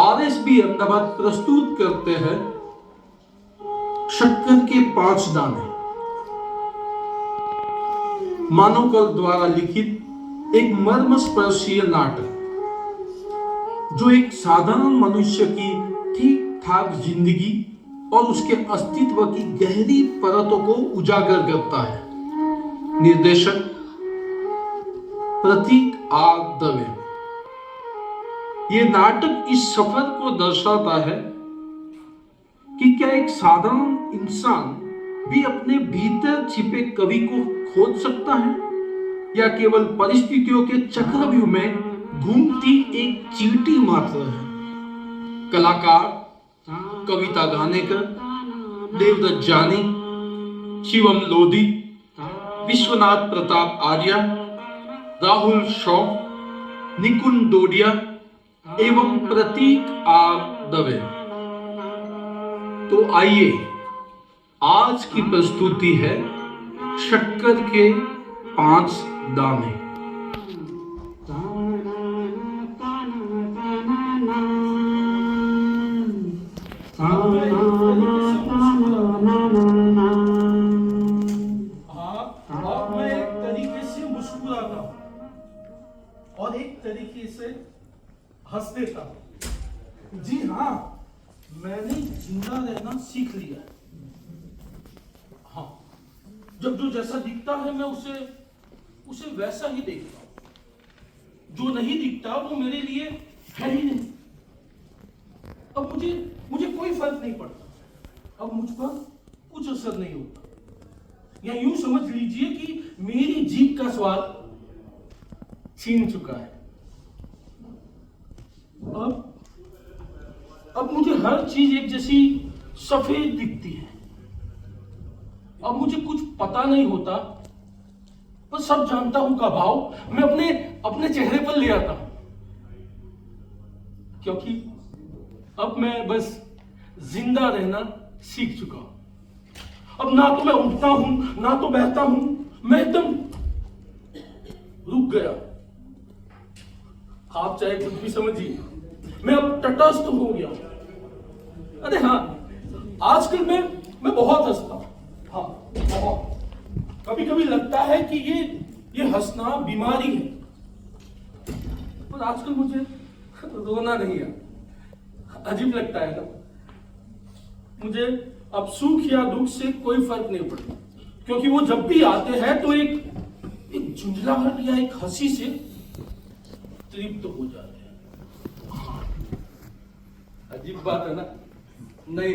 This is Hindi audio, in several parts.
आरएसबी अहमदाबाद प्रस्तुत करते हैं शक्कर के 5 दाने। मानवकल द्वारा लिखित एक मर्मस्पर्शीय नाटक जो एक साधारण मनुष्य की ठीक ठाक जिंदगी और उसके अस्तित्व की गहरी परतों को उजागर करता है। निर्देशक प्रतीक आर दवे। यह नाटक इस सफर को दर्शाता है कि क्या एक साधारण इंसान भी अपने भीतर छिपे कवि को खोज सकता है या केवल परिस्थितियों के चक्रव्यूह में घूमती एक चींटी मात्र है। कलाकार कविता गानेकर, देवदत्त जानी, शिवम लोधी, विश्वनाथ प्रताप आर्या, राहुल शॉ, निकुंज डोडिया एवं प्रतीक आर दवे। तो आइए, आज की प्रस्तुति है शक्कर के 5 दाने। अब मैं एक तरीके से मुस्कुराता और एक तरीके से हंस देता। जी हाँ, मैंने जिंदा रहना सीख लिया है। हाँ, जब जो जैसा दिखता है मैं उसे वैसा ही देखता हूं। जो नहीं दिखता वो मेरे लिए है ही नहीं। अब मुझे कोई फर्क नहीं पड़ता। अब मुझ पर कुछ असर नहीं होता। या यूं समझ लीजिए कि मेरी जीभ का स्वाद छीन चुका है। अब मुझे हर चीज एक जैसी सफेद दिखती है। अब मुझे कुछ पता नहीं होता, पर सब जानता हूं का भाव मैं अपने चेहरे पर ले आता हूं, क्योंकि अब मैं बस जिंदा रहना सीख चुका हूं। अब ना तो मैं उठता हूं ना तो बहता हूं, मैं एकदम रुक गया। आप चाहे कुछ भी समझिए, मैं अब तटस्थ हो गया। अरे हाँ, आजकल मैं बहुत हंसता हूं। हाँ, बहुत। कभी कभी लगता है कि ये हंसना बीमारी है, पर आजकल मुझे रोना नहीं है। अजीब लगता है ना। मुझे अब सुख या दुख से कोई फर्क नहीं पड़ता, क्योंकि वो जब भी आते हैं तो एक झुंझलाहट या एक हंसी से तृप्त हो जाते हैं। अजीब बात है ना? नहीं,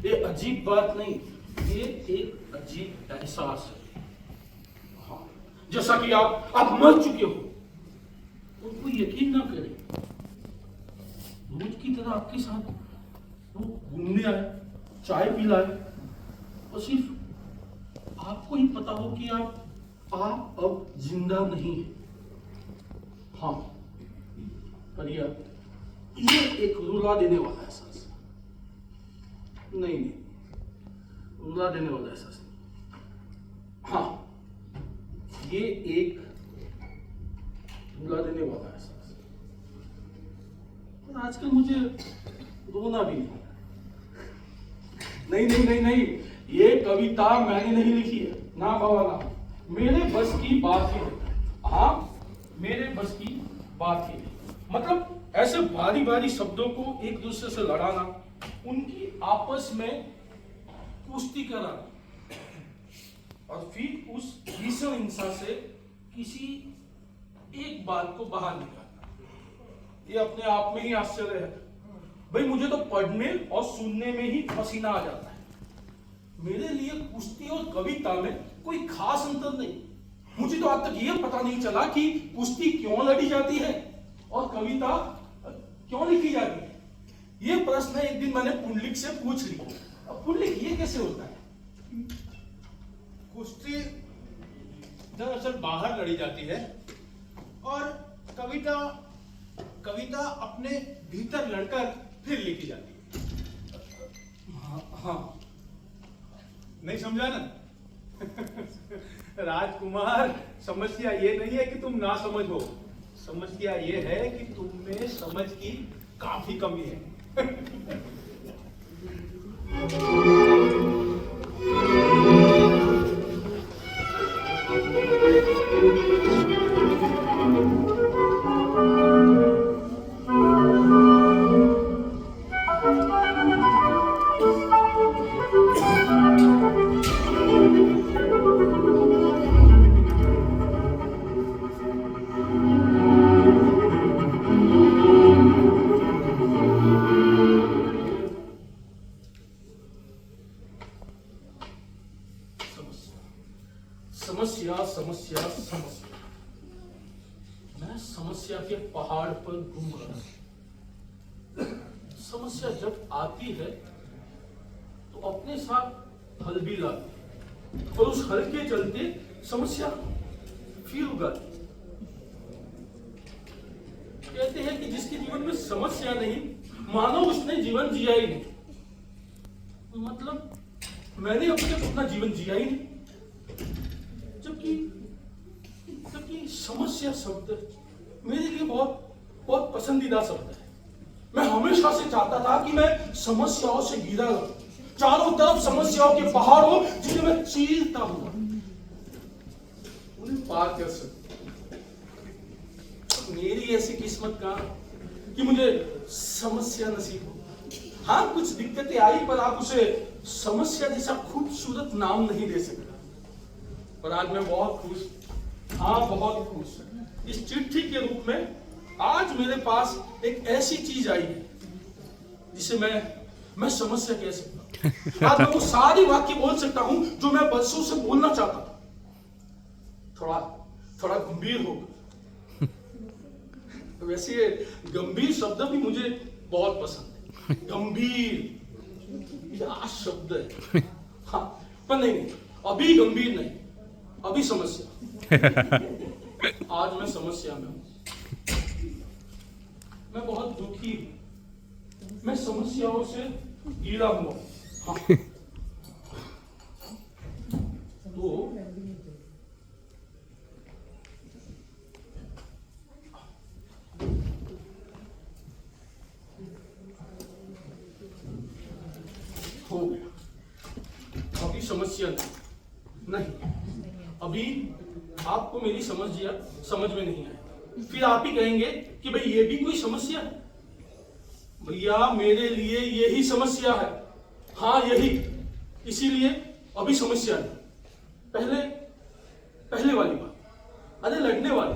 ये अजीब बात नहीं, ये एक अजीब एहसास है। हाँ, जैसा कि आप मर चुके हो और कोई यकीन ना करे, रोज की तरह आपके साथ वो घूमने आए, चाय पिलाए, और सिर्फ आपको ही पता हो कि आप अब जिंदा नहीं है। हाँ, पर ये एक रुला देने वाला एहसास नहीं, रुला देने वाला एहसास नहीं। हाँ, ये एक रुला देने वाला एहसास। पर आजकल मुझे रोना भी नहीं, ये कविता मैंने नहीं लिखी है, ना बाबा ना। मेरे बस की बात ही है। हाँ, मेरे बस की बात ही है। मतलब ऐसे भारी भारी शब्दों को एक दूसरे से लड़ाना, उनकी आपस में कुश्ती कराना, और फिर उस भीषण हिंसा से किसी एक बात को बाहर निकालना, ये अपने आप में ही आश्चर्य है। भाई, मुझे तो पढ़ने और सुनने में ही पसीना आ जाता है। मेरे लिए कुश्ती और कविता में कोई खास अंतर नहीं। मुझे तो आज तक ये पता नहीं चला कि कुश्ती क्यों लड़ी जाती है और कविता क्यों लिखी जाती है। ये प्रश्न एक दिन मैंने पुंडलिक से पूछ लिया। अब पुंडलिक, ये कैसे होता है? कुश्ती दरअसल बाहर लड़ी जाती है और कविता अपने भीतर लड़कर फिर लिखी जाती है। हाँ, नहीं समझा ना? राजकुमार, समस्या ये नहीं है कि तुम ना समझ हो, समस्या ये है कि तुम में समझ की काफी कमी है। समस्या समस्या समस्या। मैं समस्या के पहाड़ पर घूम रहा हूं। समस्या जब आती है तो अपने साथ हल भी लाती और उस हल के चलते समस्या फिर उगाती। कहते हैं कि जिसके जीवन में समस्या नहीं, मानो उसने जीवन जिया ही नहीं। मतलब मैंने अब तक अपना जीवन जिया ही नहीं। जबकि समस्या शब्द मेरे लिए बहुत बहुत पसंदीदा शब्द है। मैं हमेशा से चाहता था कि मैं समस्याओं से घिरा रहूं, चारों तरफ समस्याओं के पहाड़ हो जिन्हें मैं चीरता हुआ उन्हें पार कर सकूं। मेरी ऐसी किस्मत का कि मुझे समस्या नसीब हो। हाँ, कुछ दिक्कतें आई, पर आप उसे समस्या जैसा खूबसूरत नाम नहीं दे सकते। पर आज मैं बहुत खुश, हाँ बहुत खुश। इस चिट्ठी के रूप में आज मेरे पास एक ऐसी चीज आई है जिसे मैं समस्या कह सकता हूं। आज मैं वो सारी वाक्य बोल सकता हूं जो मैं बरसों से बोलना चाहता था। थोड़ा गंभीर होगा। वैसे ये गंभीर शब्द भी मुझे बहुत पसंद है। गंभीर यह शब्द है। हाँ, पर नहीं, अभी गंभीर नहीं, अभी समस्या। आज मैं समस्या में हूं। मैं बहुत दुखी हूं। मैं समस्याओं से घिरा हुआ। हाँ। तो हो गया। अभी समस्या नहीं। अभी आपको मेरी समझ में नहीं आया। फिर आप ही कहेंगे कि भाई ये भी कोई समस्या है। भैया, मेरे लिए यही समस्या है। हाँ, यही। इसीलिए अभी समस्या नहीं। पहले वाली बात, अरे लड़ने वाली।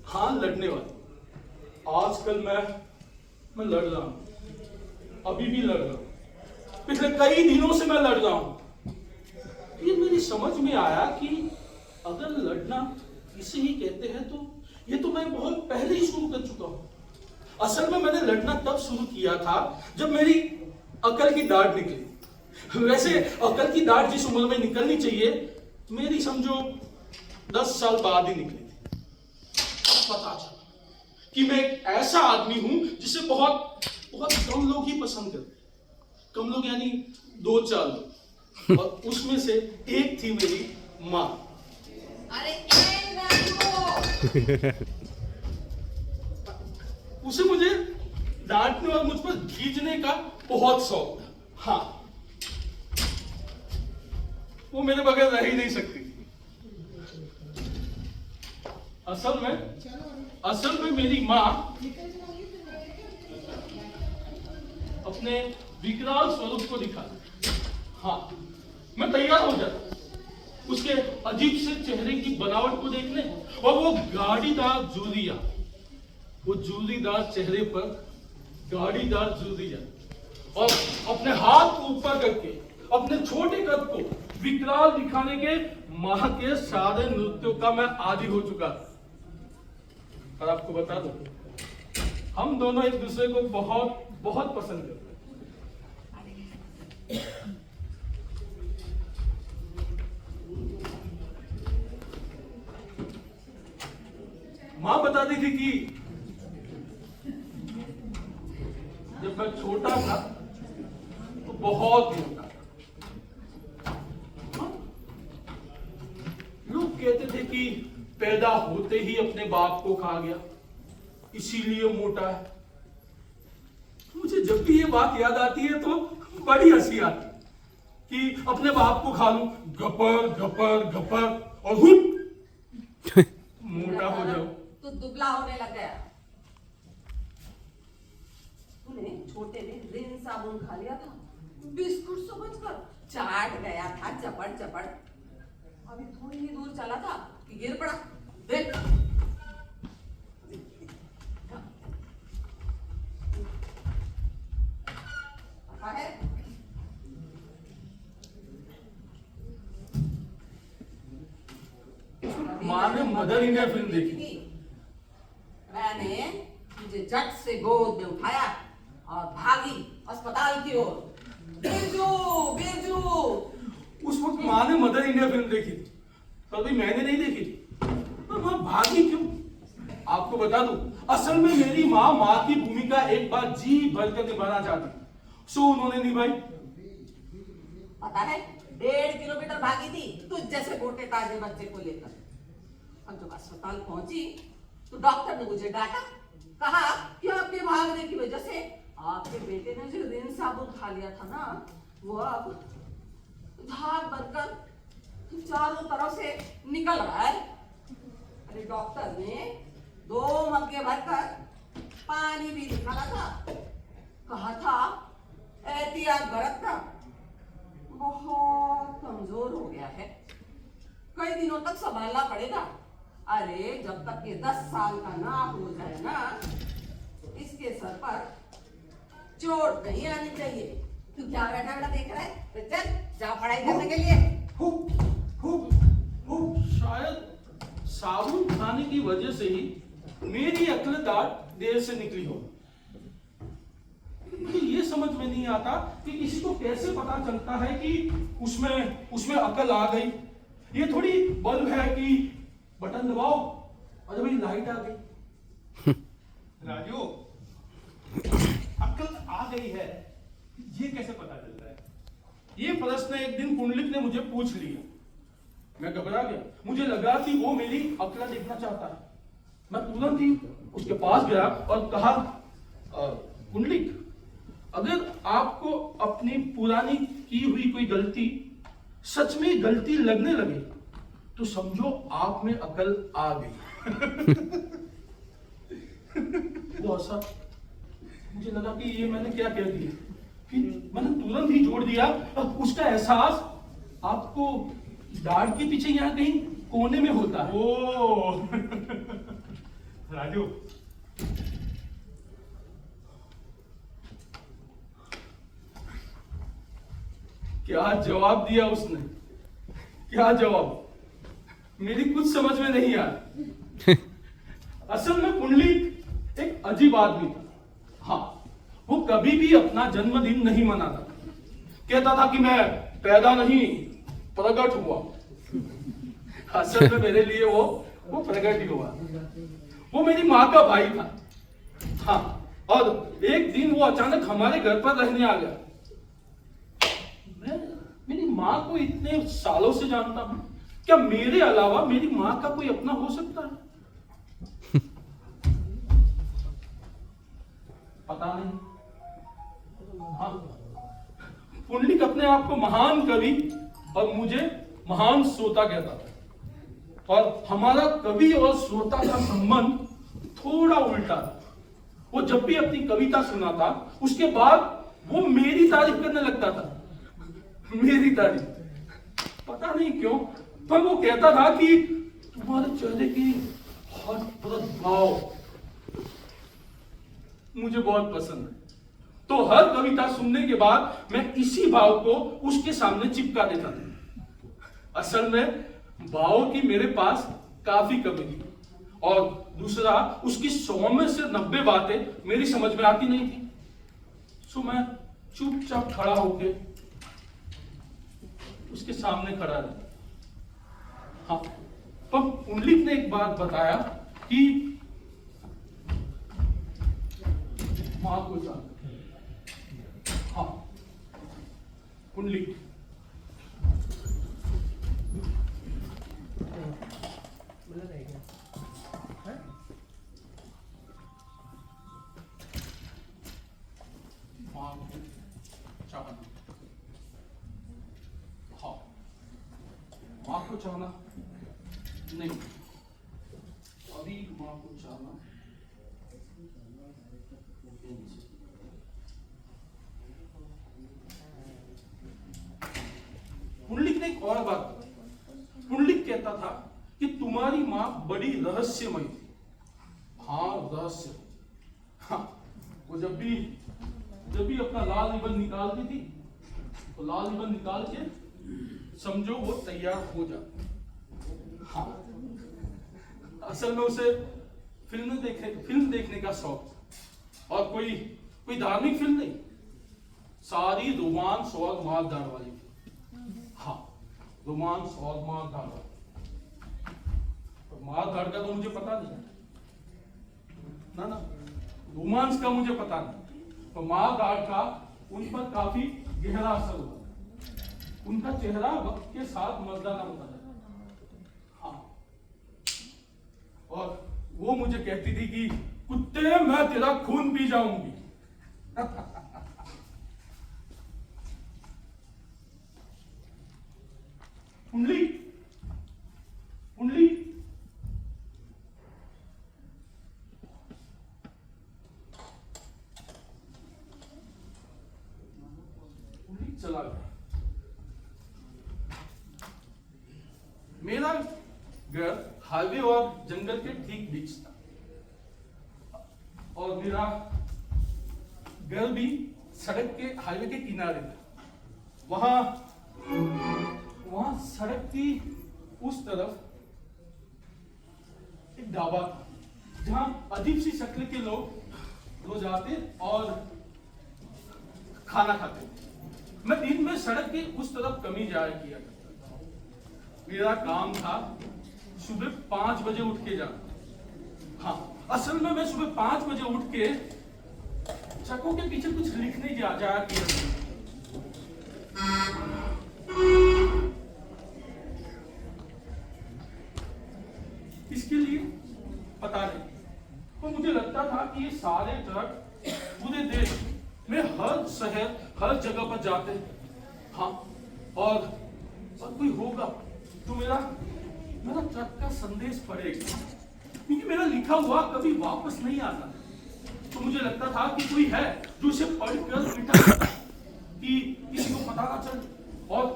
हाँ, लड़ने वाली। आजकल मैं लड़ रहा हूं। अभी भी लड़ रहा हूं। पिछले कई दिनों से मैं लड़ रहा हूं। फिर मेरी समझ में आया कि अगर लड़ना इसे ही कहते हैं तो ये तो मैं बहुत पहले ही शुरू कर चुका हूं। असल में मैंने लड़ना तब शुरू किया था जब मेरी अकल की दाढ़ निकली। वैसे अकल की दाढ़ जिस उम्र में निकलनी चाहिए, मेरी समझो 10 साल बाद ही निकली थी। पता चला कि मैं एक ऐसा आदमी हूं जिसे बहुत बहुत कम लोग ही पसंद करते। कम लोग यानी 2-4 लोग। और उसमें से एक थी मेरी माँ। अरे उसे मुझे डांटने और मुझ पर खींचने का बहुत शौक था। हाँ, वो मेरे बगैर रह ही नहीं सकती। असल में मेरी माँ अपने विकराल स्वरूप को दिखा। हाँ, मैं तैयार हो जाता उसके अजीब से चेहरे की बनावट को देखने, और वो गाड़ीदार जूरिया, वो जूरीदार चेहरे पर गाड़ीदार जूरिया, और अपने हाथ को ऊपर करके अपने छोटे कद को विकराल दिखाने के माँ के सारे नृत्यों का मैं आदी हो चुका था। और आपको बता दूं, हम दोनों एक दूसरे को बहुत बहुत पसंद करते हैं। मां बताती थी कि जब मैं छोटा था तो बहुत मोटा था। लोग कहते थे कि पैदा होते ही अपने बाप को खा गया, इसीलिए मोटा है। मुझे जब भी ये बात याद आती है तो बड़ी हंसी आती है कि अपने बाप को खा लूं, गपर गपर गपर, और हुट मोटा हो जाऊं। तो दुबला होने लग गया। तूने छोटे में रिन साबुन खा लिया था, बिस्कुट समझकर चाट गया था चपड़ चपड़। अभी थोड़ी ही दूर चला था कि गिर पड़ा। देख पता है माँ ने मदर इंडिया फिल्म देखी। मैंने मुझे झट से गोद में उठाया और भागी अस्पताल की ओर। बेजू बेजू। उस वक्त माँ ने मदर इंडिया फिल्म देखी थी, कभी मैंने नहीं देखी थी। पर माँ भागी क्यों? आपको बता दूं, असल में मेरी माँ की भूमिका एक बार जी भरकर निभाना चाहती, सो उन्होंने निभाई। पता है 1.5 किलोमीटर भागी थी तुझ जैसे मोटे ताजे बच्चे को लेकर। अब जब अस्पताल पहुंची तो डॉक्टर ने मुझे डांटा, कहा कि आपके भागने की वजह से आपके बेटे ने जो रिन साबुन खा लिया था ना, वो अब धार बनकर चारों तरफ से निकल रहा है। अरे डॉक्टर ने 2 मग्गे भरकर पानी भी निकाला था, कहा था एहतियात बरतना, बहुत कमजोर हो गया है, कई दिनों तक संभालना पड़ेगा। अरे जब तक ये 10 साल का ना हो जाए ना, इसके सर पर चोट नहीं आनी चाहिए। तू क्या बैठा बैठा देख रहा है? तो चल जा पढ़ाई करने के लिए। शायद साबुन खाने की वजह से ही मेरी अक्ल दाट देर से निकली हो। मुझे ये समझ में नहीं आता कि किसी को कैसे पता चलता है कि उसमें अकल आ गई। ये थोड़ी बल्ब है कि बटन दबाओ और भाई लाइट आ गई। राजू, अक्ल आ गई है, ये कैसे पता चल रहा है? ये प्रश्न एक दिन पुंडलिक ने मुझे पूछ लिया। मैं घबरा गया, मुझे लगा कि वो मेरी अक्ल देखना चाहता है। मैं तुरंत ही उसके पास गया और कहा, पुंडलिक, अगर आपको अपनी पुरानी की हुई कोई गलती सच में गलती लगने लगे तो समझो आप में अकल आ गई। वो हंसा। मुझे लगा कि ये मैंने क्या कह दिया, फिर मैंने तुरंत ही जोड़ दिया, उसका एहसास आपको दाढ़ के पीछे यहाँ कहीं कोने में होता है। ओ राजू, क्या जवाब दिया उसने, क्या जवाब, मेरी कुछ समझ में नहीं आया। असल में पुंडलिक एक अजीब आदमी था। हाँ, वो कभी भी अपना जन्मदिन नहीं मनाता, कहता था कि मैं पैदा नहीं प्रकट हुआ। असल में मेरे लिए वो प्रकट ही हुआ। वो मेरी माँ का भाई था। हाँ, और एक दिन वो अचानक हमारे घर पर रहने आ गया। मैं मेरी माँ को इतने सालों से जानता हूं, क्या मेरे अलावा मेरी माँ का कोई अपना हो सकता है? पता नहीं। हाँ, पुंडलिक अपने आप को महान कवि और मुझे महान श्रोता कहता था, और हमारा कवि और श्रोता का संबंध थोड़ा उल्टा था। वो जब भी अपनी कविता सुनाता, उसके बाद वो मेरी तारीफ करने लगता था। मेरी तारीफ, पता नहीं क्यों, पर वो कहता था कि तुम्हारे चेहरे की हर परत भाव मुझे बहुत पसंद है। तो हर कविता सुनने के बाद मैं इसी भाव को उसके सामने चिपका देता था। असल में भाव की मेरे पास काफी कमी थी, और दूसरा, उसकी 100 में से 90 बातें मेरी समझ में आती नहीं थी। सो मैं चुपचाप खड़ा होके उसके सामने खड़ा रहा। हाँ, पर पुंडलिक ने एक बात बताया कि मां को जान। हाँ, पुंडलिक, चाहना नहीं, अभी माँ को चाहना। पुंडलिक ने एक और बात बताई। पुंडलिक कहता था कि तुम्हारी माँ बड़ी रहस्यमयी थी। हाँ, रहस्य। हाँ, वो जब भी अपना लाल रिबन निकालती थी तो लाल रिबन निकाल के समझो वो तैयार हो जाती। हाँ, असल में उसे फिल्म देखने का शौक था, और कोई धार्मिक फिल्म नहीं, सारी रोमांस और मारधाड़ वाली थी। हाँ, रोमांस और मारधाड़ वाली। तो मारधाड़ का तो मुझे पता नहीं ना, रोमांस का मुझे पता नहीं, तो मारधाड़ का उन पर काफी गहरा असर हुआ। उनका चेहरा वक्त के साथ मर्दाना होता था। हाँ, और वो मुझे कहती थी कि कुत्ते, मैं तेरा खून पी जाऊंगी। कुंडली चला गया। मेरा घर हाईवे और जंगल के ठीक बीच था, और मेरा घर भी सड़क के हाईवे के किनारे था। वहां सड़क की उस तरफ एक ढाबा था, जहां अजीब सी शक्ल के लोग रोज आते और खाना खाते। मैं दिन में सड़क की उस तरफ कमी जाया किया करता था। मेरा काम था सुबह 5 बजे उठ के जाना। हाँ, असल में मैं सुबह 5 बजे उठ के चक्कों के पीछे कुछ लिखने जाया किया करता। इसके लिए पता नहीं, तो मुझे लगता था कि ये सारे ट्रक पूरे देश में हर शहर, हर जगह पर जाते हैं। हाँ, और कोई होगा तो मेरा ट्रक का संदेश पढ़ेगा, क्योंकि मेरा लिखा हुआ कभी वापस नहीं आता। तो मुझे लगता था कि कोई है जो इसे पढ़कर मिटा देता, कि किसी को पता ना चले, और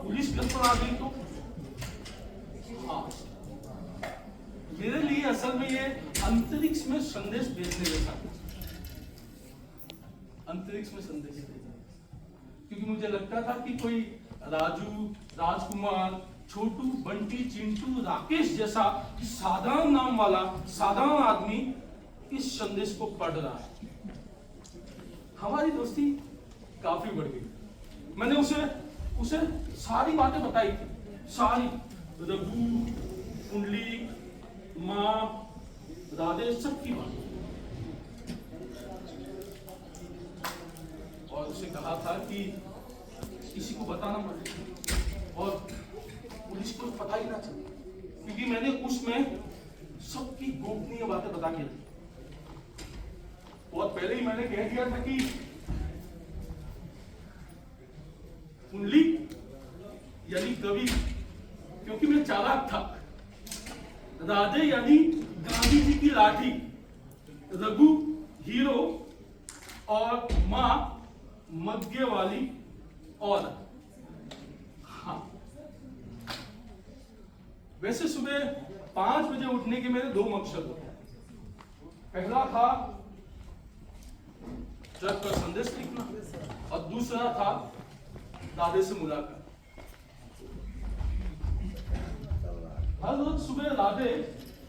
पुलिस घर पर आ गई तो। हाँ, मेरे लिए असल में ये अंतरिक्ष में संदेश भेजने जैसा, अंतरिक्ष में संदेश भेजना, क्योंकि मुझे लगता था कि कोई राजू, राजकुमार, छोटू, बंटी, चिंटू, राकेश जैसा साधारण नाम वाला साधारण आदमी इस संदेश को पढ़ रहा है। हमारी दोस्ती काफी बढ़ गई। मैंने उसे सारी बातें बताई थी, सारी, रघु, कुंडली, माँ, राधे, सबकी बात। और उसे कहा था कि किसी को बताना मत, और पुलिस को पता ही ना चले, क्योंकि मैंने उसमें सबकी गोपनीय बातें बता के रखी। बहुत पहले ही मैंने कह दिया था कि कुंडली यानी कवि, क्योंकि मैं चालाक था, राधे यानी गांधी जी की लाठी, रघु हीरो, और माँ मध्य वाली औरत। हाँ, वैसे सुबह 5 बजे उठने के मेरे 2 मकसद होते हैं। पहला था ट्रक पर संदेश लिखना, और दूसरा था दादे से मुलाकात। हर रोज सुबह राधे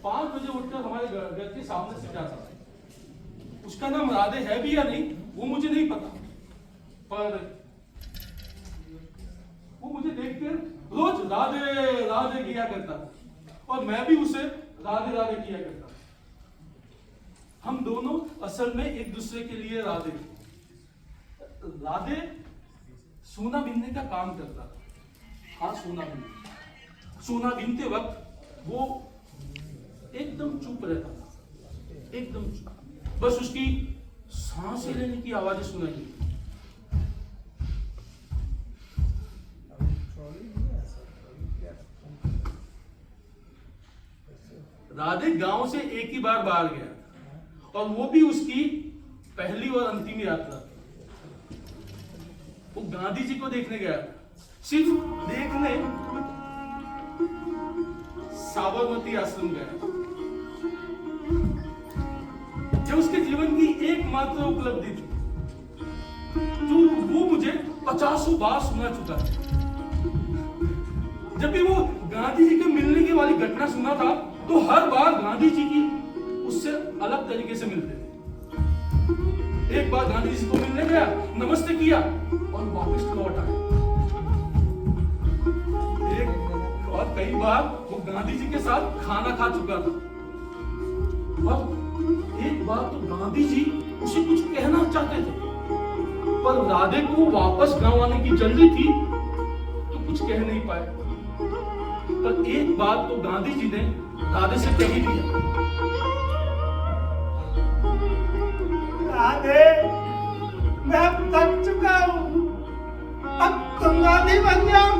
5 बजे उठकर हमारे घर के सामने से जाता था। उसका नाम राधे है भी या नहीं वो मुझे नहीं पता, पर वो मुझे देखकर रोज राधे राधे किया करता था, और मैं भी उसे राधे राधे किया करता था। हम दोनों असल में एक दूसरे के लिए राधे थे। राधे सोना बीनने का काम करता था। हाँ, सोना बीनते वक्त वो एकदम चुप रहता था, एकदम चुप। बस उसकी सांसें लेने की आवाजें सुनाई देती। राधे गांव से एक ही बार बाहर गया और वो भी उसकी पहली और अंतिम यात्रा थी। वो गांधी जी को देखने गया था, सिर्फ देखने। साबरमती आश्रम गया जो उसके जीवन की एकमात्र उपलब्धि थी, जो वो मुझे 50 बार सुना चुका है। जब भी वो गांधी जी के मिलने की वाली घटना सुना था तो हर बार गांधी जी की उससे अलग तरीके से मिलते थे। एक बार गांधी जी को मिलने गया, नमस्ते किया और वापस लौट आया। एक और कई बार वो गांधी जी के साथ खाना खा चुका था और एक बार तो गांधी जी उसे कुछ कहना चाहते थे, पर राधे को वापस गांव आने की जल्दी थी तो कुछ कह नहीं पाए। पर एक बात तो गांधी जी ने राधे से कह ही दिया, राधे, मैं अब थक चुका हूँ, अब तुम गांधी बन जाओ।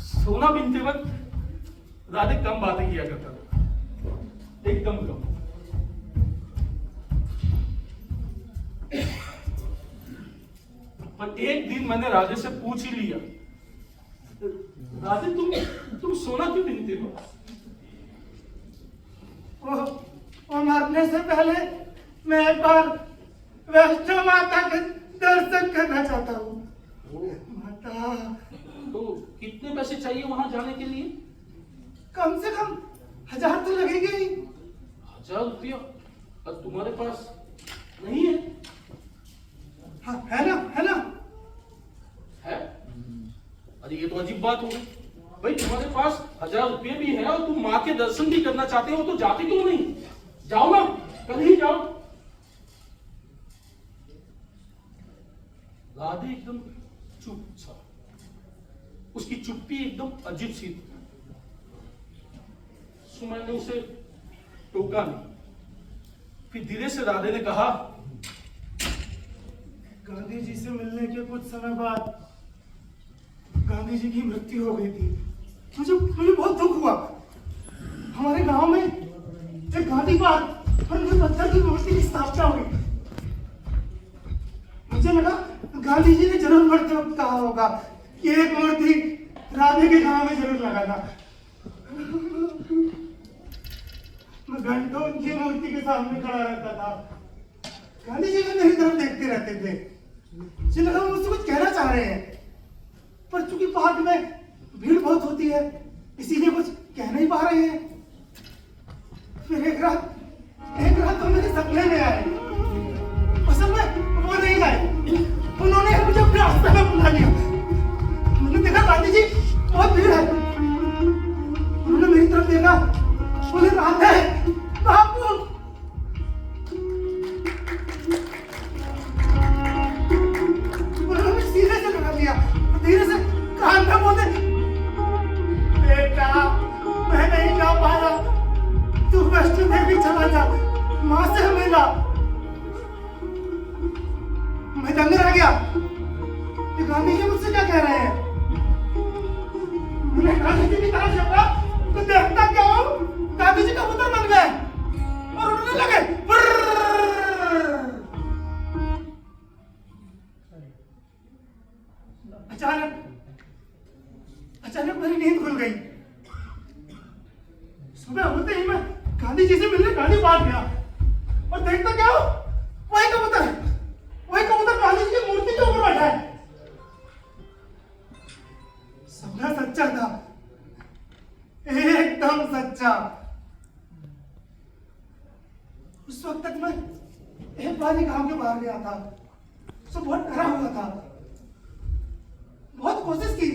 सोना बिनते वक्त राधे कम बातें किया करता था, एकदम कम। पर एक दिन मैंने राधे से पूछ ही लिया, राधे तुम सोना क्यों बिनते हो? वो मरने से पहले मैं एक बार वैष्णो माता के दर्शन करना चाहता हूँ। माता, तो कितने पैसे चाहिए वहां जाने के लिए? कम से कम 1000 तो लगेंगे ही। 1000 रुपया? और तुम्हारे पास नहीं है? हाँ, है ना, है ना। है? अरे ये तो अजीब बात हो गई भाई, तुम्हारे पास 1000 रुपये भी है और तुम माँ के दर्शन भी करना चाहते हो, तो जाते क्यों नहीं? जाओ ना, कल ही जाओ। राधे एकदम चुप था, उसकी चुप्पी एकदम अजीब सी थी। सो मैंने उसे टोका नहीं। फिर धीरे से राधे ने कहा, गांधी जी से मिलने के कुछ समय बाद गांधी जी की मृत्यु हो गई थी। मुझे बहुत दुख हुआ। हमारे गांव में एक गांधी पार्क और उनके पत्थर की मूर्ति की स्थापना हुई। मुझे लगा गांधी जी ने जरूर मरते वक्त कहा होगा कि एक मूर्ति राधे के गांव में जरूर लगाना। मैं घंटों उनकी मूर्ति के सामने खड़ा रहता था। गांधी जी भी मेरी तरफ देखते रहते थे। मुझे लगा वो मुझसे कुछ कहना चाह रहे हैं, पर चूंकि पार्क में भीड़ बहुत होती है इसीलिए कुछ कह नहीं पा रहे हैं। फिर एक रात तो मेरे सपने में आए। असल में वो नहीं आए, उन्होंने मुझे अपने रास्ते में बुला लिया। मैंने देखा गांधी जी बहुत भीड़ है। उन्होंने मेरी तरफ देखा, बोले राधे बापू। उन्होंने सीधे से लगा लिया, धीरे से कान में बोले, बेटा मैं नहीं जा पाया, तू वैष्णो देवी चला जा, माँ से मिला। मैं दंग रह गया, ये गांधी जी मुझसे क्या कह रहे हैं? मैंने गांधी जी की तरफ देखा तो देखता क्या हूँ, गांधी जी कबूतर बन गए और उड़ने लगे। अचानक मेरी नींद खुल गई। सुबह होते ही मैं गांधी जी से मिलने गांधी पार्क गया और देखता क्या हो, वही कबूतर गांधी जी की मूर्ति के ऊपर बैठा है। सपना सच्चा था, एकदम सच्चा। उस वक्त तक मैं एक बार ही गांव के बाहर गया था, तो बहुत डरा हुआ था। बहुत कोशिश की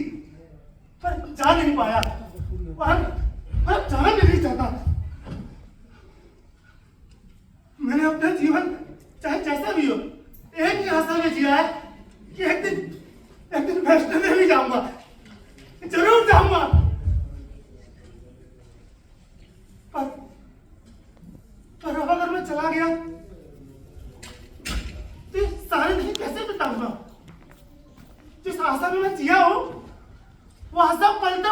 पर जा नहीं पाया और जाना भी नहीं चाहता। मैंने अपना जीवन चाहे जैसा भी हो एक ही आशा में जिया है कि एक दिन वैष्णो देवी जाऊंगा, जरूर जाऊंगा। पर अब अगर मैं चला गया तो ये सारे दिन कैसे बिताऊंगा? जिस आशा में मैं जिया हूं वो आशा पलते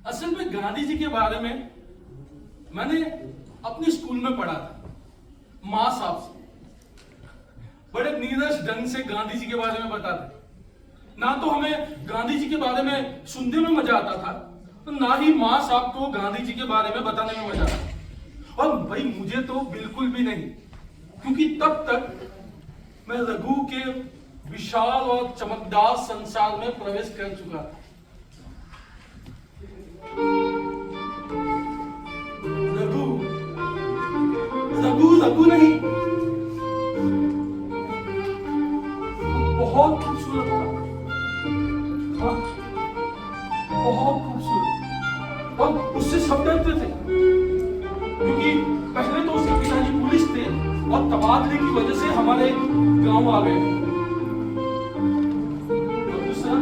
असल में गांधी जी के बारे में मैंने अपने स्कूल में पढ़ा था, माँ साहब से बड़े नीरस ढंग से गांधी जी के बारे में बताते। ना तो हमें गांधी जी के बारे में सुनने में मजा आता था, तो ना ही माँ साहब को गांधी जी के बारे में बताने में मजा आता। और भाई मुझे तो बिल्कुल भी नहीं, क्योंकि तब तक मैं रघु के विशाल और चमकदार संसार में प्रवेश कर चुका था। रघु रघु रघु नहीं, बहुत खूबसूरत था। हाँ, बहुत खूबसूरत। और उससे सब डरते थे, क्योंकि पहले तो उसके पिताजी पुलिस थे और तबादले की वजह से हमारे गांव आ गए। और दूसरा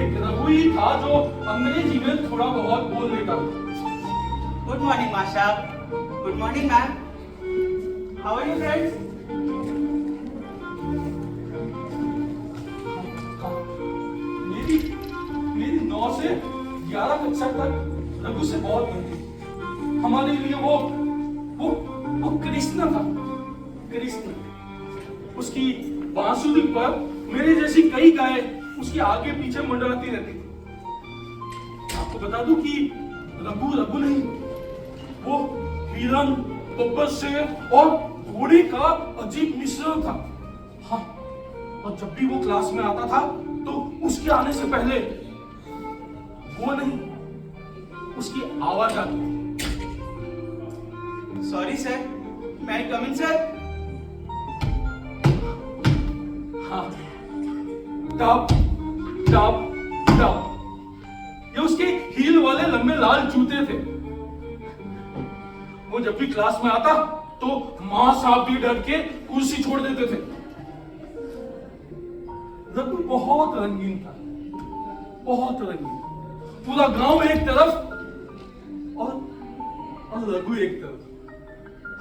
एक रघु ही था जो अंग्रेजी में थोड़ा बहुत बोल लेता था। Good morning, Masha. Good morning, ma'am. How are you, friends? मेरी मेरी 9 से 11 कक्षा तक रघु से बहुत बनती। हमारे लिए वो कृष्ण था, कृष्ण। उसकी बांसुरी पर मेरे जैसी कई गायें उसके आगे पीछे मंडराती रहती थी। आपको बता दूं कि रघु रघु नहीं, वो हिरन, बब्बर शेर और घोड़े का अजीब मिश्रण था। हाँ, और जब भी वो क्लास में आता था तो उसके आने से पहले वो नहीं, उसकी आवाज आती। Sorry, sir. May I come in, sir? हाँ, टप टप टप, ये उसके हील वाले लंबे लाल जूते थे। वो जब भी क्लास में आता तो माँ साहब भी डर के कुर्सी छोड़ देते थे। रघु बहुत रंगीन था, बहुत रंगीन। पूरा गांव एक तरफ और रघु एक तरफ।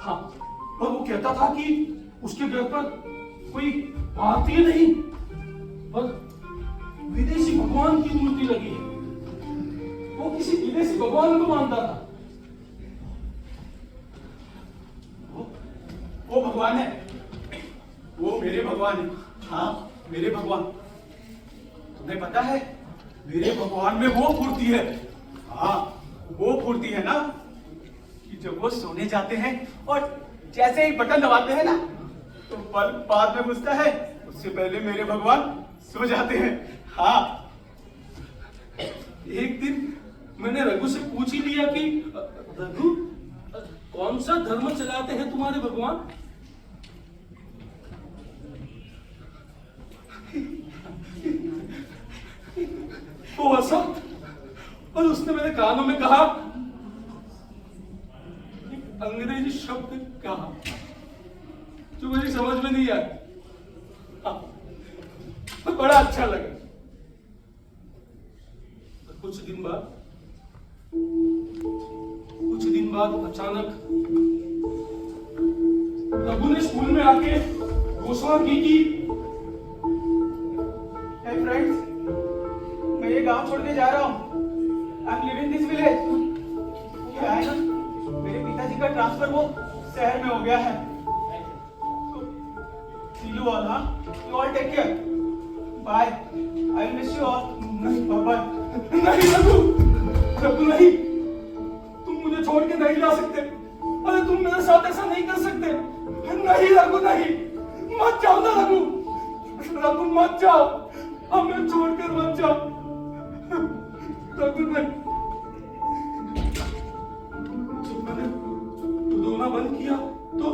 हाँ, और वो कहता था कि उसके घर पर कोई भारतीय नहीं पर विदेशी भगवान की मूर्ति लगी है। वो किसी विदेशी भगवान को मानता था। वो भगवान है, वो मेरे भगवान है। हाँ, मेरे भगवान। तुम्हें पता है मेरे भगवान में वो फुर्ती है। हाँ, वो फुर्ती है ना कि जब वो सोने जाते हैं और जैसे ही बटन दबाते हैं ना तो बल्ब बाद में बुझता है, उससे पहले मेरे भगवान सो जाते हैं। हाँ, एक दिन मैंने रघु से पूछ ही लिया कि रघु, कौन सा धर्म चलाते हैं तुम्हारे भगवान? वो हंसा और उसने मेरे कानों में कहा, एक अंग्रेजी शब्द कहा जो मुझे समझ में नहीं आया। हाँ, तो बड़ा अच्छा लगा। कुछ दिन बाद अचानक रघु ने स्कूल में आके घोषणा की कि Hey, friends. मैं ये गांव छोड़ के जा रहा हूँ। I'm leaving this village. क्या है ना, मेरे पिताजी का ट्रांसफर वो शहर में हो गया है। See you all, हाँ? You all take care. Bye. I will miss you all. नहीं पापा, नहीं रघु, रघु नहीं, तुम मुझे छोड़ के नहीं जा सकते। अरे तुम मेरे साथ ऐसा नहीं कर सकते। नहीं रघु नहीं, मत जाओ ना रघु, रघु मत जाओ, हमें छोड़कर मत जाओ, रघु नहीं। जब मैंने रोना बंद किया तो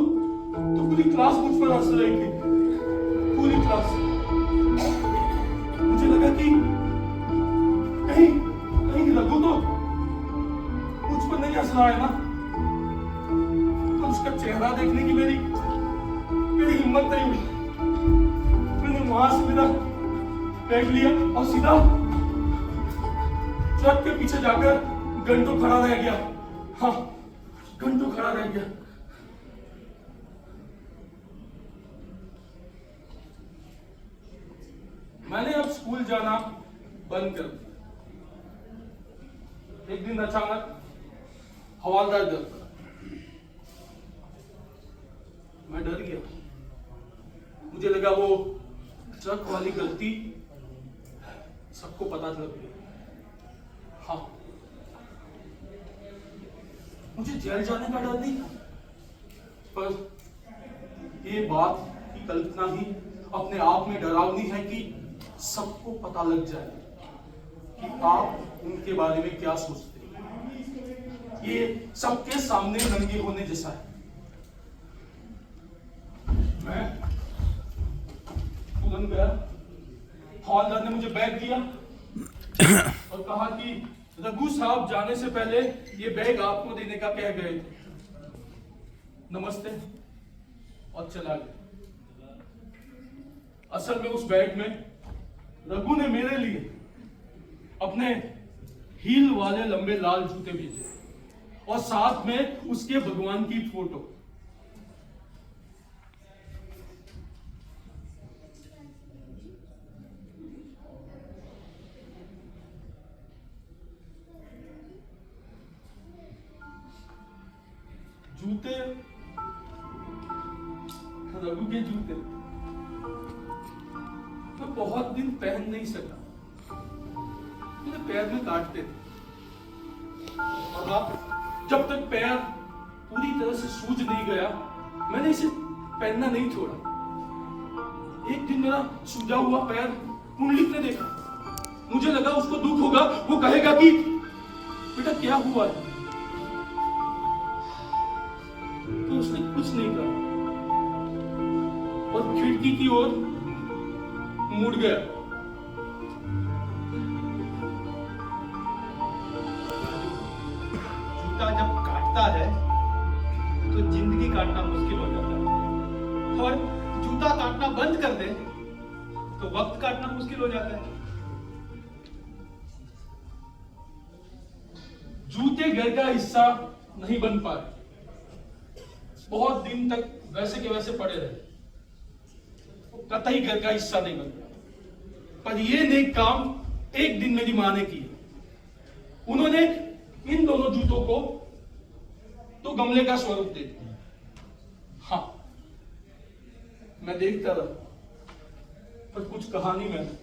पूरी क्लास मुझ पर हंस रही थी, पूरी क्लास। मुझे लगा कि कहीं कहीं रघु तो मुझ पर नहीं हंस रहा है ना? तो उसका चेहरा देखने की मेरी हिम्मत नहीं हुई। मैंने वहां से मेरा बैग लिया और सीधा ट्रक के पीछे जाकर घंटों खड़ा रह गया। हाँ, घंटों खड़ा रह गया। मैंने अब स्कूल जाना बंद कर दिया। एक दिन अचानक हवालदार घर पर, मैं डर गया। मुझे लगा वो ट्रक वाली गलती सबको पता लग गई। हाँ, मुझे जेल जाने का डर नहीं था, पर ये बात की कल्पना ही अपने आप में डरावनी है कि सबको पता लग जाए कि आप उनके बारे में क्या सोचते हैं। ये सबके सामने नंगे होने जैसा है। मैं तुरंत गया, हवलदार ने मुझे बैग दिया और कहा कि रघु साहब जाने से पहले ये बैग आपको देने का कह गए थे। नमस्ते, और चला गया। असल में उस बैग में रघु ने मेरे लिए अपने हील वाले लंबे लाल जूते भेजे और साथ में उसके भगवान की फोटो। जूते, रघु के जूते मैं बहुत दिन पहन नहीं सका, मेरे पैर में काटते थे। और अब जब तक पैर पूरी तरह से सूज नहीं गया, मैंने इसे पहनना नहीं छोड़ा। एक दिन मेरा सूजा हुआ पैर पुंडलिक ने देखा। मुझे लगा उसको दुख होगा, वो कहेगा कि बेटा क्या हुआ है, तो उसने कुछ नहीं कहा और खिड़की की ओर मुड़ गया। जूता जब काटता है तो जिंदगी काटना मुश्किल हो जाता है, और जूता काटना बंद कर दे तो वक्त काटना मुश्किल हो जाता है। जूते घर का हिस्सा नहीं बन पाए, बहुत दिन तक वैसे के वैसे पड़े रहे, कतई घर का हिस्सा नहीं बन पाया। पर ये नेक काम एक दिन मेरी मां ने किया। उन्होंने इन दोनों जूतों को तो गमले का स्वरूप दे दिया। हाँ, मैं देखता रहा, पर कुछ कहा नहीं मैंने।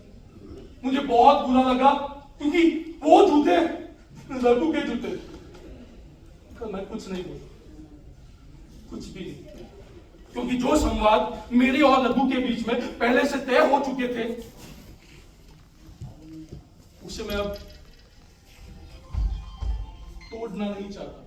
मुझे बहुत बुरा लगा क्योंकि वो जूते रघु के जूते, पर मैं कुछ नहीं बोला, कुछ भी नहीं, क्योंकि जो संवाद मेरे और रघु के बीच में पहले से तय हो चुके थे, उसे मैं अब तोड़ना नहीं चाहता।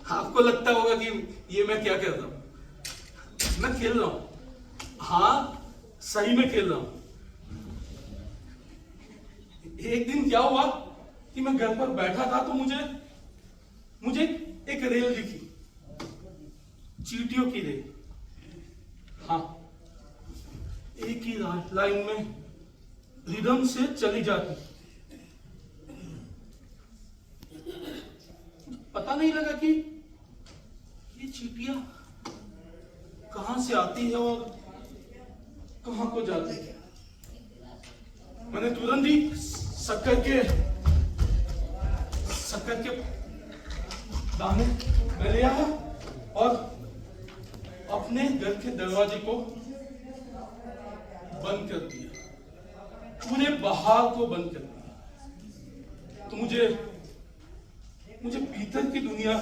आपको लगता होगा कि ये मैं क्या कर रहा हूं, मैं खेल रहा हूं। हाँ, सही में खेल रहा हूं। एक दिन क्या हुआ कि मैं घर पर बैठा था तो मुझे एक रेल दिखी, चींटियों की रेल। हाँ, एक ही लाइन में रिदम से चली जाती। पता नहीं लगा कि ये चींटियां कहां से आती है और कहां को जाती है। मैंने तुरंत ही शक्कर के दाने मैं ले आया और अपने घर के दरवाजे को बंद कर दिया, पूरे बहार को बंद कर दिया, तो मुझे भीतर की दुनिया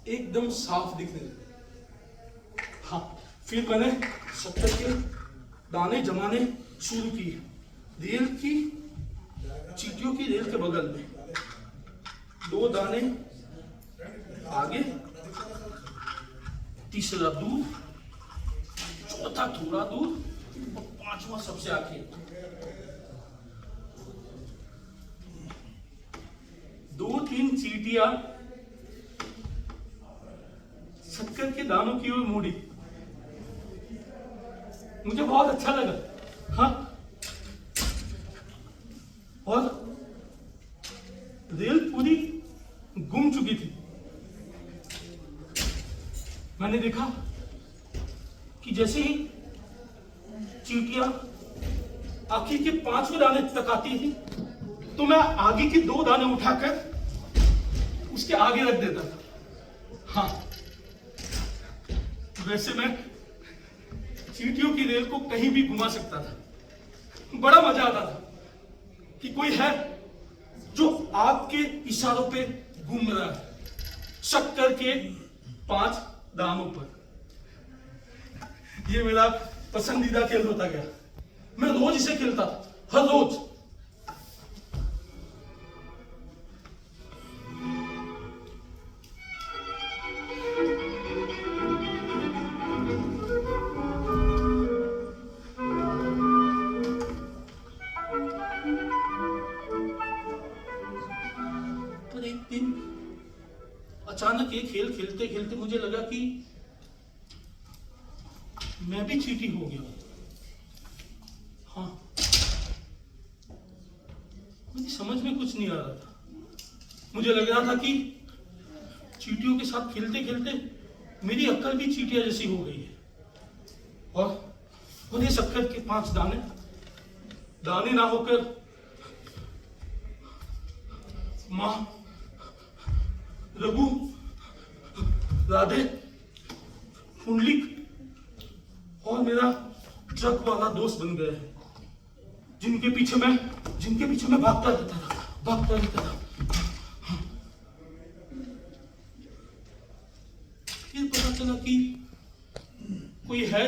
एकदम साफ दिखने लगी। हाँ, फिर मैंने शक्कर के दाने जमाने शुरू किए। रेल की चींटियों की रेल के बगल में 2 दाने आगे, तीसरा दूर, चौथा थोड़ा दूर और 5वां सबसे आखिर। 2-3 चींटियां शक्कर के दानों की ओर मुड़ी। मुझे बहुत अच्छा लगा। हाँ, और रेल पूरी गुम चुकी थी। मैंने देखा कि जैसे ही चींटियां आखिर के 5वें दाने तक आती थी, तो मैं आगे के 2 दाने उठाकर उसके आगे रख देता था। हाँ, वैसे मैं चींटियों की रेल को कहीं भी घुमा सकता था। बड़ा मजा आता था कि कोई है जो आपके इशारों पे घूम रहा है शक्कर के 5 दानों पर। ये मेरा पसंदीदा खेल होता गया। मैं रोज इसे खेलता था, हर रोज। पर एक दिन अचानक ये खेल खेलते खेलते मुझे लगा कि मैं भी चींटी हो गया। हाँ, मुझे समझ में कुछ नहीं आ रहा था। मुझे लग रहा था कि चींटियों के साथ खेलते खेलते मेरी अक्ल भी चींटिया जैसी हो गई है। और ये शक्कर के 5 दाने ना होकर मां, रघु, राधे, पुंडलिक और मेरा ट्रक वाला दोस्त बन गए हैं, जिनके पीछे मैं भागता रहता था। फिर पता चला कि कोई है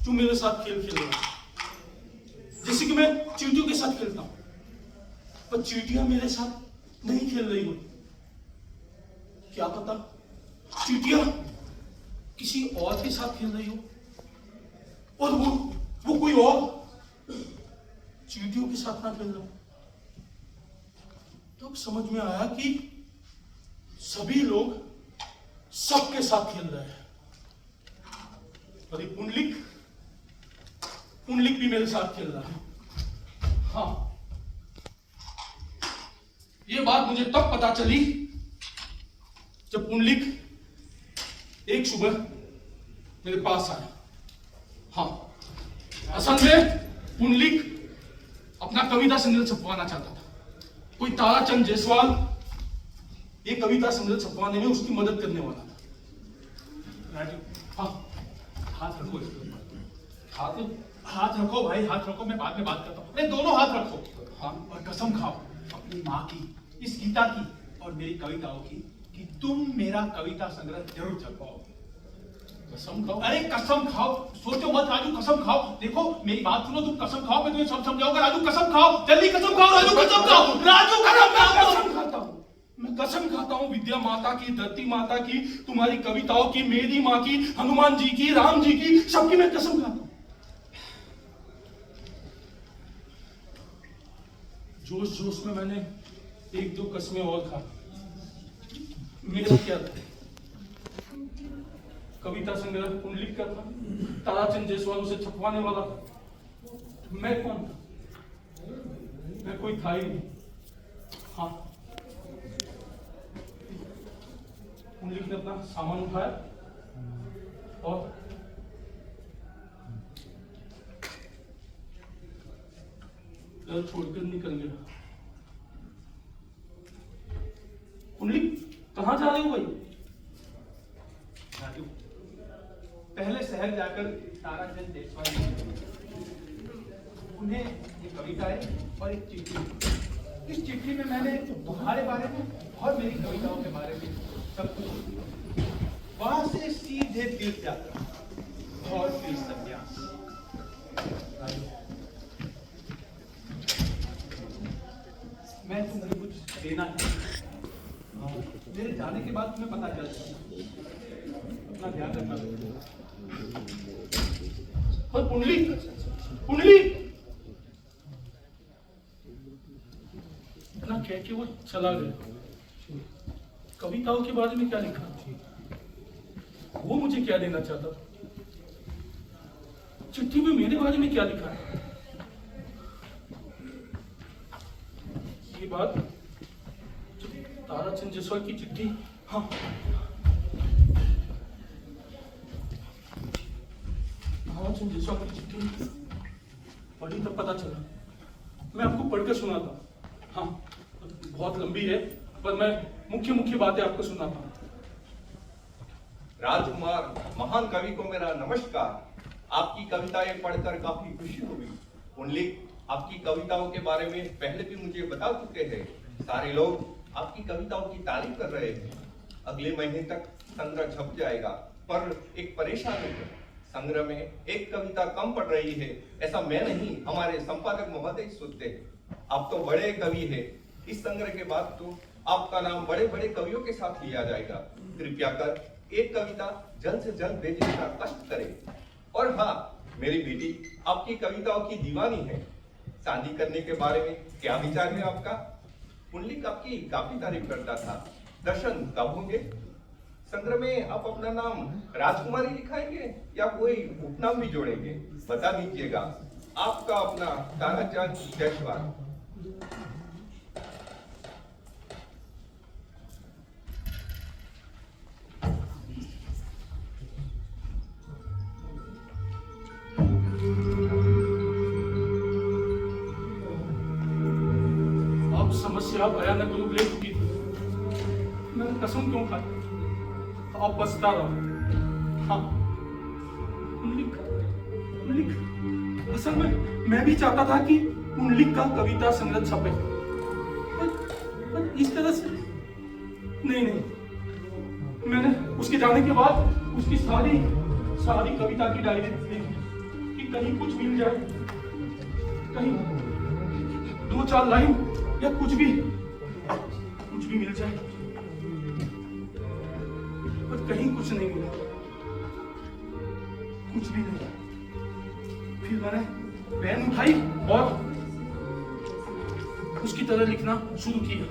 जो मेरे साथ खेल खेल रहा है। जैसे कि मैं चींटियों के साथ खेलता हूं, पर चींटियां मेरे साथ नहीं खेल रही होती। क्या पता चींटियां किसी और के साथ खेल रही हो, और वो कोई और चींटियों के साथ ना खेल रहा हो। तब समझ में आया कि सभी लोग सबके साथ खेल रहे हैं। और ये पुंडलिक भी मेरे साथ खेल रहा है। हाँ, ये बात मुझे तब पता चली जब पुंडलिक एक सुबह मेरे पास आया। हाँ, असल में पुंडलिक अपना कविता संग्रह छपवाना चाहता था। कोई ताराचंद जायसवाल ये कविता संग्रह छपवाने में उसकी मदद करने वाला था। राजू, हाँ, हाथ रखो। हाथ रखो भाई, हाथ रखो। मैं बाद में बात करता हूँ। अरे दोनों हाथ रखो। हाँ, और कसम खाओ अपनी माँ की, इस गीता की और मेरी कविताओं की कि तुम मेरा कविता संग्रह जरूर छपवाओ। कसम खाओ। अरे कसम खाओ, सोचो मत राजू, कसम खाओ। देखो मेरी बात सुनो, तुम कसम खाओ, मैं तुम्हें सब समझाऊंगा। राजू कसम खाओ, जल्दी कसम खाओ। राजू कसम खाओ, राजू कसम खाओ। कसम खाता हूँ, मैं कसम खाता हूँ विद्या माता की, धरती माता की, तुम्हारी कविताओं की, मेरी माँ की, हनुमान जी की, राम जी की, सबकी मैं कसम खाता हूँ। जोश जोश में मैंने 1-2 कसमें और खा। मेरा क्या था? कविता संग्रह पुंडलिक का था, ताराचंद जायसवाल उसे छपवाने वाला था। मैं कौन था? मैं कोई था ही नहीं। हाँ, पुंडलिक ने अपना सामान उठाया और घर छोड़कर निकल गया। पुंडलिक, कहाँ जा रहे हो भाई? पहले शहर जाकर ताराचंद जायसवाल से मिले। उन्हें एक कविताएं और एक चिट्ठी। इस चिट्ठी में मैंने तुम्हारे बारे में और मेरी कविताओं के बारे में सब कुछ लिख दिया। वहां से सीधे तीर्थ यात्रा और फिर संन्यास। मैं तुम्हें कुछ देना चाहता हूं। मेरे जाने के बाद तुम्हें पता चल जाएगा। अपना ध्यान रखना। और कुंडली कुंडली इतना कह के वो चला गया। कविताओं के बारे में क्या लिखा, वो मुझे क्या देना चाहता था, चिट्ठी में मेरे बारे में क्या लिखा है। ये बात ताराचंद जायसवाल की चिट्ठी, हाँ ताराचंद जायसवाल की चिट्ठी पढ़ी तब पता चला। मैं आपको पढ़कर सुनाता, हाँ बहुत लंबी है पर मैं मुख्य मुख्य बातें आपको सुनाता हूँ। राजकुमार, महान कवि को मेरा नमस्कार। आपकी कविताएं पढ़कर काफी खुशी हुई। पुंडलिक, आपकी कविताओं के बारे में पहले भी मुझे बता चुके हैं। सारे लोग आपकी कविताओं की तारीफ कर रहे हैं। अगले महीने तक संग्रह छप जाएगा, पर एक परेशानी है। संग्रह में एक कविता कम पड़ रही है। ऐसा मैं नहीं, हमारे संपादक महोदय सोचते हैं। आप तो बड़े कवि हैं। इस संग्रह के बाद तो आपका नाम बड़े बड़े कवियों के साथ लिया जाएगा। कृपया कर एक कविता जल्द से जल्द भेजने का कष्ट करें। और हाँ, मेरी बेटी आपकी कविताओं की दीवानी है। शादी करने के बारे में क्या विचार है आपका? पुंडलिक आपकी काफी तारीफ करता था। दर्शन कब होंगे? संग्रह में आप अपना नाम राजकुमारी लिखाएंगे या कोई उपनाम भी जोड़ेंगे? बता दीजिएगा। आपका अपना ताराचंद जायसवाल। समस्या भयानक रूप ले चुकी थी। मैंने कसम क्यों खाई? अब बचता रहा। हाँ, पुंडलिक, असल में मैं भी चाहता था कि पुंडलिक का कविता संग्रह छपे, पर इस तरह से नहीं। मैंने उसके जाने के बाद उसकी सारी कविता की डायरी देखी कि कहीं कुछ मिल जाए, कहीं 2-4 लाइन या कुछ भी मिल जाए, पर कहीं कुछ नहीं मिला, कुछ भी नहीं। फिर मैंने पेन उठाई और उसकी तरह लिखना शुरू किया।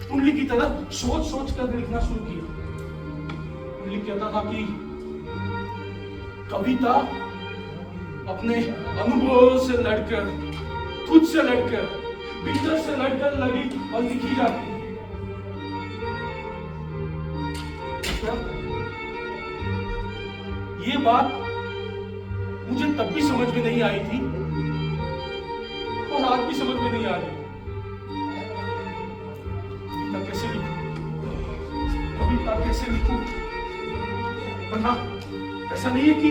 पुंडलिक की तरह सोच कर लिखना शुरू किया। पुंडलिक कहता था कि कविता अपने अनुभव से लड़कर, खुद से लड़कर, भीतर से लड़कर लगी और लिखी जाती है। ये बात मुझे तब भी समझ में नहीं आई थी और आज भी समझ में नहीं आ रही। कविता कैसे लिखूं? पर हाँ, ऐसा नहीं है कि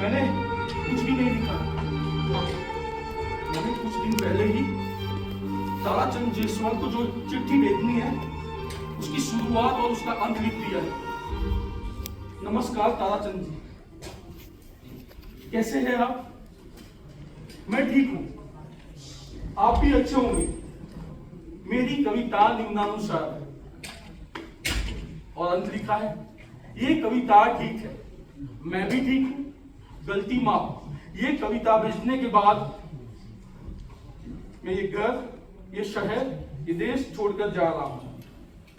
मैंने कुछ भी नहीं लिखा। हाँ, मैंने कुछ दिन पहले ही ताराचंद जायसवाल को जो चिट्ठी भेजनी है उसकी शुरुआत और उसका अंत लिख दिया है। नमस्कार ताराचंद जी, कैसे हैं आप? मैं ठीक हूं, आप भी अच्छे होंगे। मेरी कविता निम्नानुसार है। और अंत लिखा है, ये कविता ठीक है, मैं भी ठीक हूं, गलती माफ। ये कविता भेजने के बाद मैं ये घर, ये शहर, ये देश छोड़कर जा रहा हूं।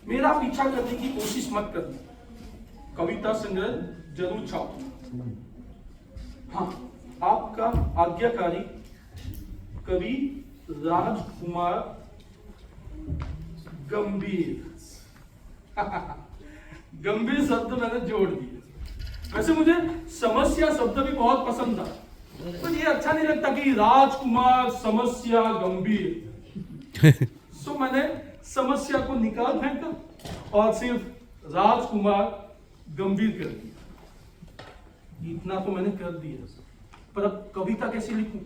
मेरा पीछा करने की कोशिश मत करना। कविता संग्रह जरूर छापना। हाँ, आपका आज्ञाकारी कवि राजकुमार गंभीर। गंभीर शब्द मैंने जोड़ दिए। वैसे मुझे समस्या शब्द भी बहुत पसंद था, पर ये अच्छा नहीं लगता कि राजकुमार समस्या गंभीर। सो मैंने समस्या को निकाल फेंका और सिर्फ राजकुमार गंभीर कर दिया। इतना तो मैंने कर दिया, पर अब कविता कैसे लिखूं?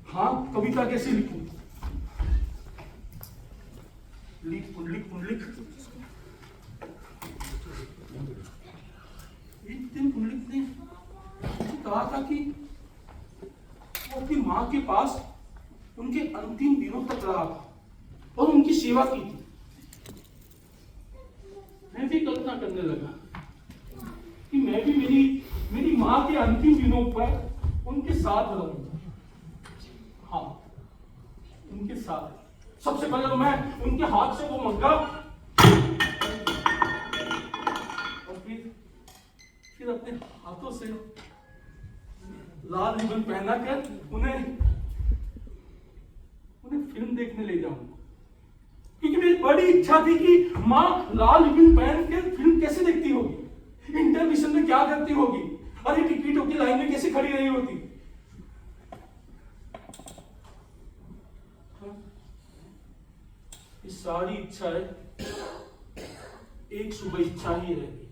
हाँ, कविता कैसे लिखूं? लिख लिख लिख। एक दिन पुंडलिक ने कहा था कि वो अपनी मां के पास उनके अंतिम दिनों तक रहा था और उनकी सेवा की थी। मैं भी कल्पना करने लगा कि मैं भी मेरी मां के अंतिम दिनों पर उनके साथ रहूंगा। हाँ, उनके साथ। सबसे पहले तो मैं उनके हाथ से वो मग्गा और फिर अपने हाथों से लाल रिबन पहना कर उन्हें फिल्म देखने ले जाऊंगा। क्योंकि मेरी बड़ी इच्छा थी कि मां लाल रिबन पहन के फिल्म कैसे देखती होगी, इंटरमिशन में क्या करती होगी, अरे टिकटों की लाइन में कैसे खड़ी रही होती। ये सारी इच्छाएं एक सुबह इच्छा ही रह गई।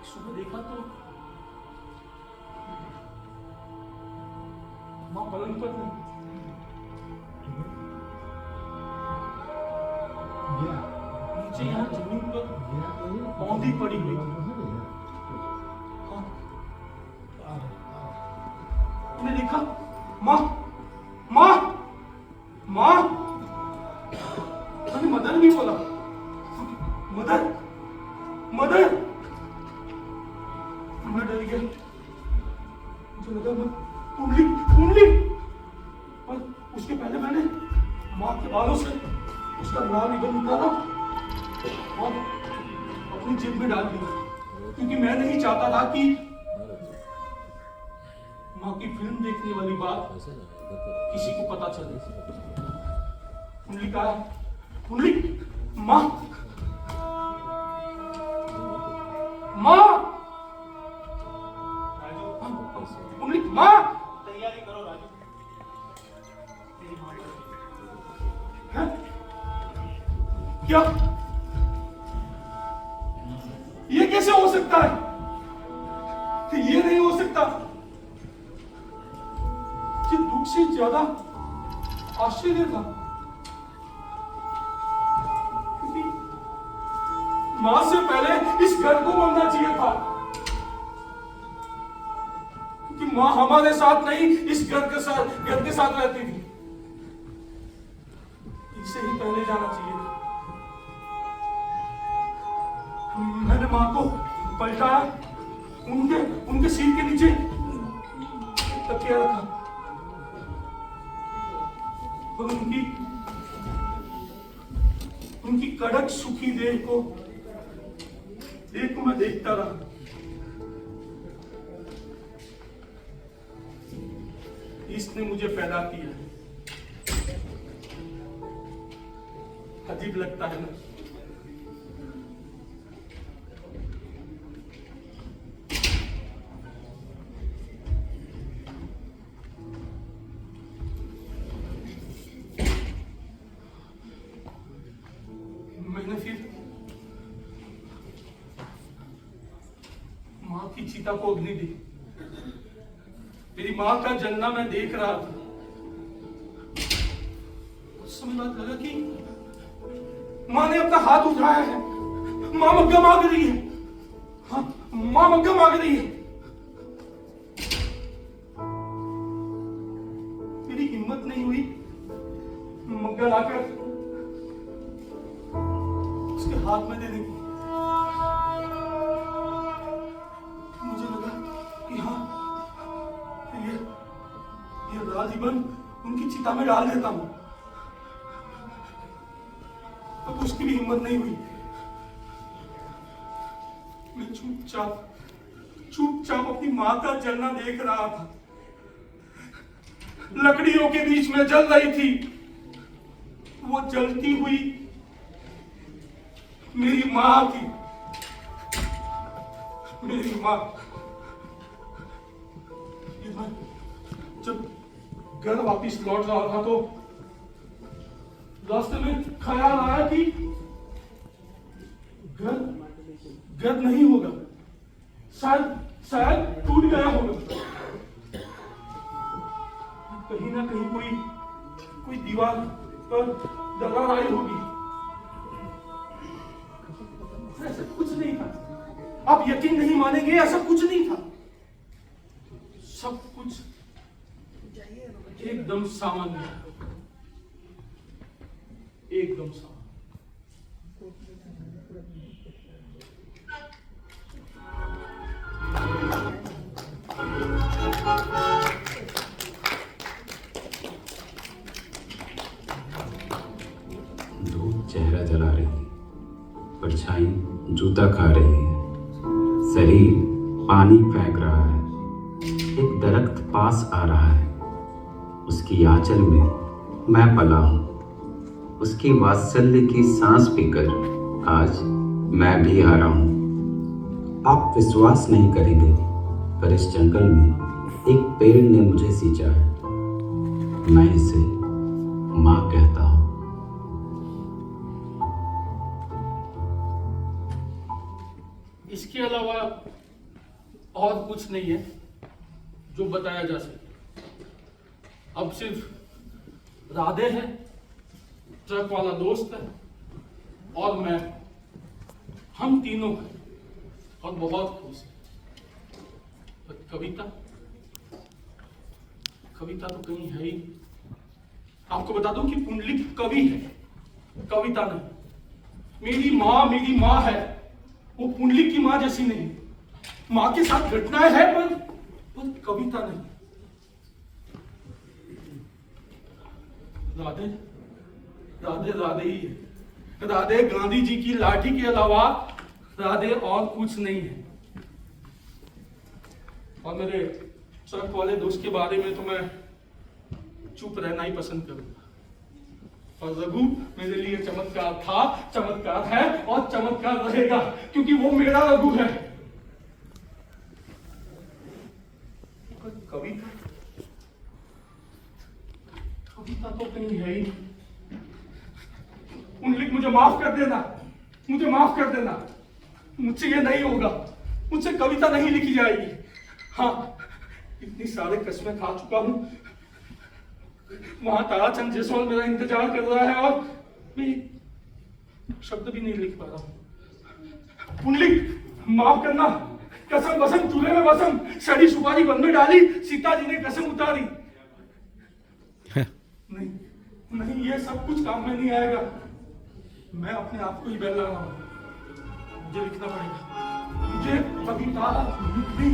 सुबह देखा तो मां पलंग पर नहीं, नीचे यहाँ जमीन पर औंधी पड़ी हुई। मैंने देखा मां मां मां, मैंने मदर भी बोला, मदर मदर। मैं डर गया, मुझे लगा मैं कुंडली कुंडली, और उसके पहले मैंने मां के बालों से उसका लाल रिबन निकाला और अपनी जेब में डाल दिया, क्योंकि मैं नहीं चाहता था कि मां की फिल्म देखने वाली बात किसी को पता चले। कुंडली कहा, कुंडली मां मां, कुंडली मां, तैयारी करो राजू। है? क्या ये कैसे हो सकता है? ये नहीं हो सकता। कि दुख से ज्यादा आश्चर्य था, क्योंकि मां से पहले इस घर को बनना चाहिए था, क्योंकि मां हमारे साथ नहीं इस घर के साथ रहती थी। इसे ही पहले जाना चाहिए था। मैंने मां को पलटाया, उनके सिर के नीचे तकिया रखा और उनकी कड़क सूखी देह को मैं देखता रहा। इसने मुझे पैदा किया, अजीब लगता है ना। मैंने फिर मां की चिता को अग्नि दी। मेरी मां का जलना मैं देख रहा था। उस समय बात लगा कि मां ने अपना हाथ उठाया है, मां मग्गा मांग रही है। हाँ, मां मग्गा मांग रही है। मेरी हिम्मत नहीं हुई मग्गा लाकर उसके हाथ में देने की। मुझे लगा कि हाँ, ये लाल रिबन उनकी चिता में डाल देता हूं। अब उसकी भी हिम्मत नहीं हुई। मैं चुपचाप अपनी मां का जलना देख रहा था। लकड़ियों के बीच में जल रही थी वो जलती हुई मेरी मां थी। मेरी मां। घर वापस लौट रहा था तो रास्ते में ख्याल आया कि घर नहीं होगा, शायद टूट गया होगा। कहीं ना कहीं कोई दीवार पर दरार आई होगी। ऐसा कुछ नहीं था, आप यकीन नहीं मानेंगे, ऐसा कुछ नहीं था। सब कुछ एकदम सामान्य, एकदम सामान्य। धूप चेहरा जला रही है, परछाई जूता खा रही है, शरीर पानी फेंक रहा है। एक दरख्त पास आ रहा है, उसकी आंचल में मैं पला हूँ। उसकी वात्सल्य की सांस पीकर आज मैं भी आ रहा हूँ। आप विश्वास नहीं करेंगे, पर इस जंगल में एक पेड़ ने मुझे सींचा है। मैं इसे माँ कहता हूँ। इसके अलावा और कुछ नहीं है जो बताया जा सके। अब सिर्फ राधे है, ट्रक वाला दोस्त है और मैं, हम तीनों हैं और बहुत खुश हैं। पर कविता तो कहीं है ही। आपको बता दूं कि पुंडलिक कवि है, कविता नहीं। मेरी माँ है, वो पुंडलिक की माँ जैसी नहीं। माँ के साथ घटनाएं हैं पर कविता नहीं। राधे ही है। राधे गांधी जी की लाठी के अलावा राधे और कुछ नहीं है। और मेरे ट्रक वाले दोस्त के बारे में तो मैं चुप रहना ही पसंद करूंगा। और रघु मेरे लिए चमत्कार था, चमत्कार है और चमत्कार रहेगा, क्योंकि वो मेरा रघु है। कविता तो कहीं है ही। पुंडलिक मुझे माफ कर देना, मुझे माफ कर देना। मुझसे ये नहीं होगा, मुझसे कविता नहीं लिखी जाएगी। हाँ, इतनी सारे कस्में खा चुका हूं। वहां ताराचंद जायसवाल मेरा इंतजार कर रहा है और मैं शब्द भी नहीं लिख पा रहा हूं। पुंडलिक माफ करना, कसम वसम चूल्हे में वसम, सड़ी सुपारी बन में डाली, सीता जी ने कसम उतारी। नहीं, ये सब कुछ काम में नहीं आएगा। मैं अपने आप को ही बहला रहा हूं। मुझे लिखना पड़ेगा, मुझे कविता लिखनी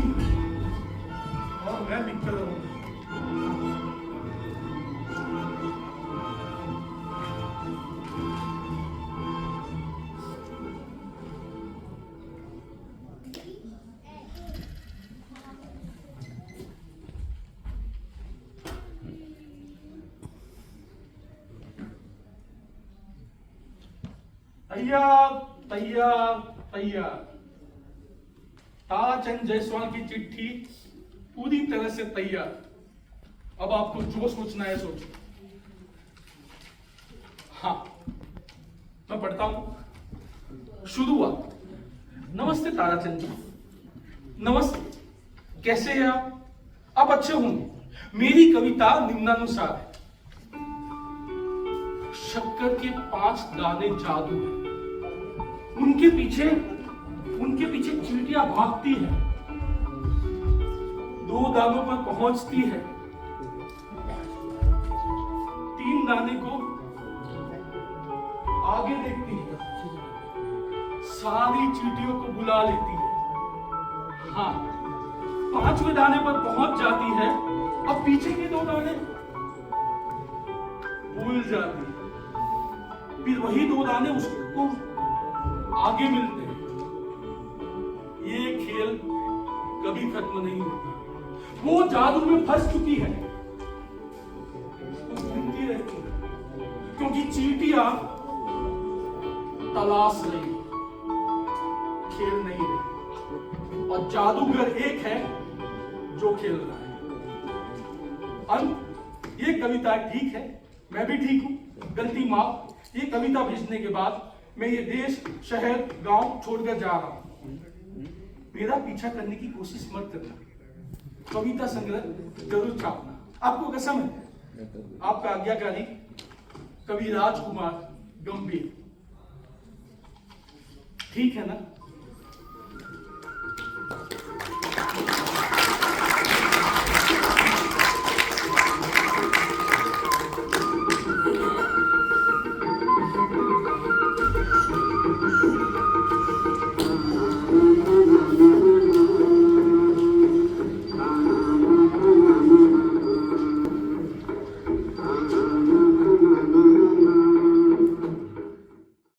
और मैं लिखकर रहूंगा। तैयार। ताराचंद जायसवाल की चिट्ठी पूरी तरह से तैयार। अब आपको जो सोचना है सोचो। हाँ, मैं पढ़ता हूं। शुरुआत। नमस्ते ताराचंद जी। नमस्ते, कैसे हैं आप अच्छे होंगे। मेरी कविता निम्नानुसार है। शक्कर के 5 दाने जादू है, उनके पीछे चींटियां भागती है, 2 दानों पर पहुंचती है, 3 दाने को आगे देखती है, सारी चींटियों को बुला लेती है। हाँ, 5वें दाने पर पहुंच जाती है। अब पीछे के 2 दाने भूल जाती है, फिर वही 2 दाने उसको आगे मिलते हैं। ये खेल कभी खत्म नहीं होता। वो जादू में फंस चुकी है, वो घूमती रहती है, क्योंकि चींटियां तलाश रही, खेल नहीं रही। और जादूगर एक है जो खेल रहा है। अंत ये कविता ठीक है, मैं भी ठीक हूँ, गलती माफ। ये कविता भेजने के बाद मैं ये देश, शहर, गांव छोड़कर जा रहा हूँ। मेरा पीछा करने की कोशिश मत करना। कविता संग्रह जरूर छापना, आपको कसम है। आपका आज्ञाकारी कवि राजकुमार गंभीर। ठीक है ना?